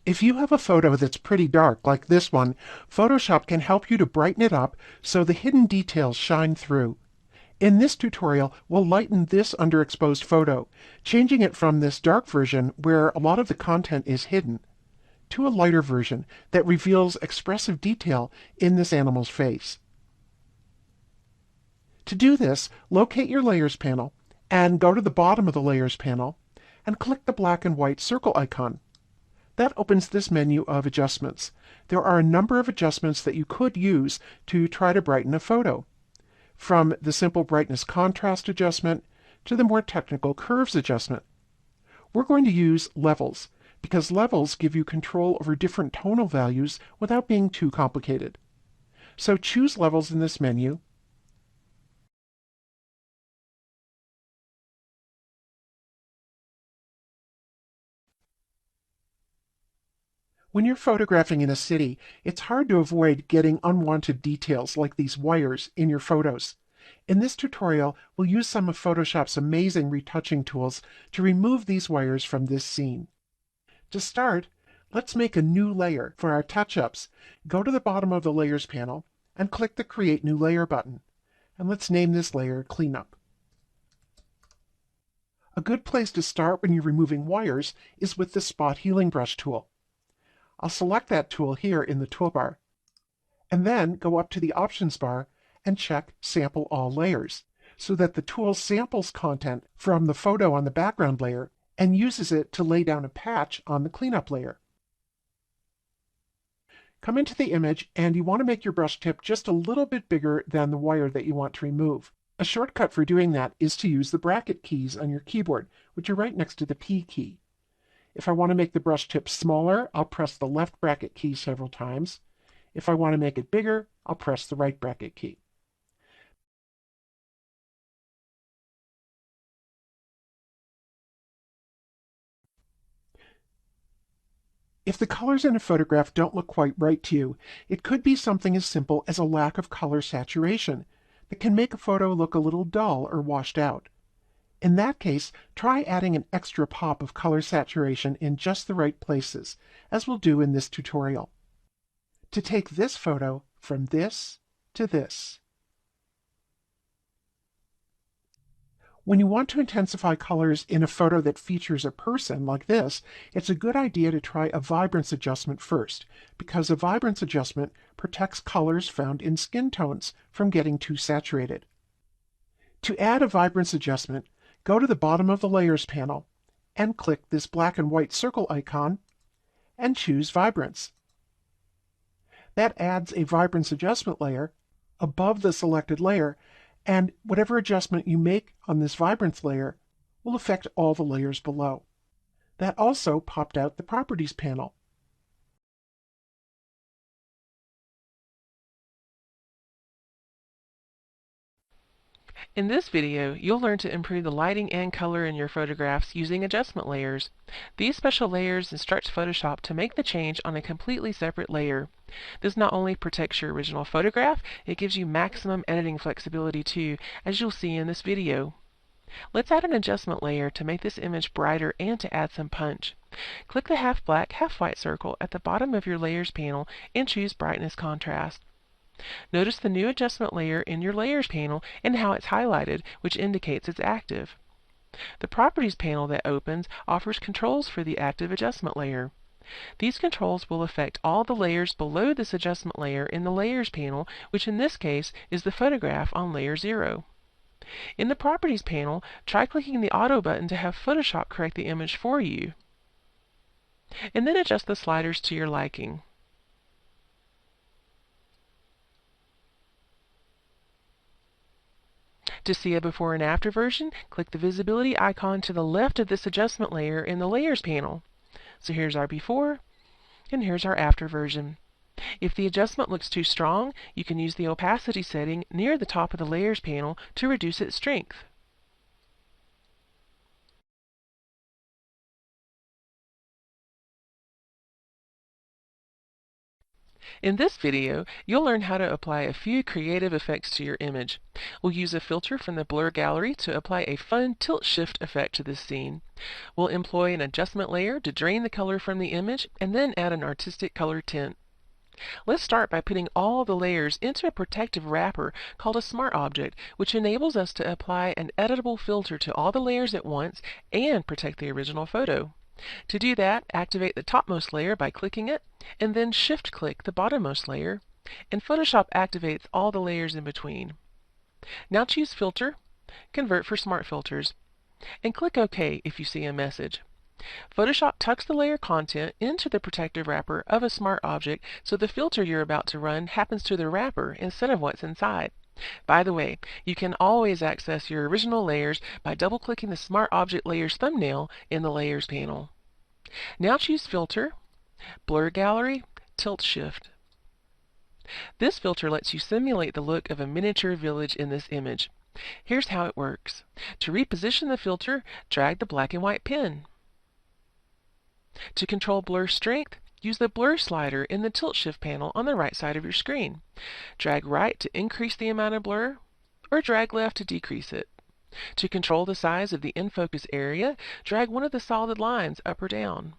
If you have a photo that's pretty dark, like this one, Photoshop can help you to brighten it up so the hidden details shine through. In this tutorial, we'll lighten this underexposed photo, changing it from this dark version where a lot of the content is hidden, to a lighter version that reveals expressive detail in this animal's face. To do this, locate your Layers panel and go to the bottom of the Layers panel and click the black and white circle icon. That opens this menu of adjustments. There are a number of adjustments that you could use to try to brighten a photo, from the simple brightness contrast adjustment to the more technical curves adjustment. We're going to use levels, because levels give you control over different tonal values without being too complicated. So choose levels in this menu. When you're photographing in a city, it's hard to avoid getting unwanted details like these wires in your photos. In this tutorial, we'll use some of Photoshop's amazing retouching tools to remove these wires from this scene. To start, let's make a new layer for our touch-ups. Go to the bottom of the Layers panel and click the Create New Layer button. And let's name this layer Cleanup. A good place to start when you're removing wires is with the Spot Healing Brush tool. I'll select that tool here in the toolbar, and then go up to the Options bar and check Sample All Layers, so that the tool samples content from the photo on the background layer and uses it to lay down a patch on the cleanup layer. Come into the image, and you want to make your brush tip just a little bit bigger than the wire that you want to remove. A shortcut for doing that is to use the bracket keys on your keyboard, which are right next to the P key. If I want to make the brush tip smaller, I'll press the left bracket key several times. If I want to make it bigger, I'll press the right bracket key. If the colors in a photograph don't look quite right to you, it could be something as simple as a lack of color saturation that can make a photo look a little dull or washed out. In that case, try adding an extra pop of color saturation in just the right places, as we'll do in this tutorial. To take this photo from this to this. When you want to intensify colors in a photo that features a person like this, it's a good idea to try a vibrance adjustment first, because a vibrance adjustment protects colors found in skin tones from getting too saturated. To add a vibrance adjustment, go to the bottom of the Layers panel and click this black and white circle icon and choose Vibrance. That adds a vibrance adjustment layer above the selected layer, and whatever adjustment you make on this vibrance layer will affect all the layers below. That also popped out the Properties panel. In this video, you'll learn to improve the lighting and color in your photographs using adjustment layers. These special layers instruct Photoshop to make the change on a completely separate layer. This not only protects your original photograph, it gives you maximum editing flexibility too, as you'll see in this video. Let's add an adjustment layer to make this image brighter and to add some punch. Click the half black, half white circle at the bottom of your Layers panel and choose Brightness Contrast. Notice the new adjustment layer in your Layers panel and how it's highlighted, which indicates it's active. The Properties panel that opens offers controls for the active adjustment layer. These controls will affect all the layers below this adjustment layer in the Layers panel, which in this case is the photograph on layer 0. In the Properties panel, try clicking the Auto button to have Photoshop correct the image for you, and then adjust the sliders to your liking. To see a before and after version, click the visibility icon to the left of this adjustment layer in the Layers panel. So here's our before, and here's our after version. If the adjustment looks too strong, you can use the opacity setting near the top of the Layers panel to reduce its strength. In this video, you'll learn how to apply a few creative effects to your image. We'll use a filter from the blur gallery to apply a fun tilt shift effect to this scene. We'll employ an adjustment layer to drain the color from the image and then add an artistic color tint. Let's start by putting all the layers into a protective wrapper called a Smart Object, which enables us to apply an editable filter to all the layers at once and protect the original photo. To do that, activate the topmost layer by clicking it, and then shift-click the bottommost layer, and Photoshop activates all the layers in between. Now choose Filter, Convert for Smart Filters, and click OK if you see a message. Photoshop tucks the layer content into the protective wrapper of a Smart Object, so the filter you're about to run happens to the wrapper instead of what's inside. By the way, you can always access your original layers by double-clicking the Smart Object Layers thumbnail in the Layers panel. Now choose Filter, Blur Gallery, Tilt Shift. This filter lets you simulate the look of a miniature village in this image. Here's how it works. To reposition the filter, drag the black and white pen. To control blur strength, use the blur slider in the Tilt Shift panel on the right side of your screen. Drag right to increase the amount of blur, or drag left to decrease it. To control the size of the in-focus area, drag one of the solid lines up or down.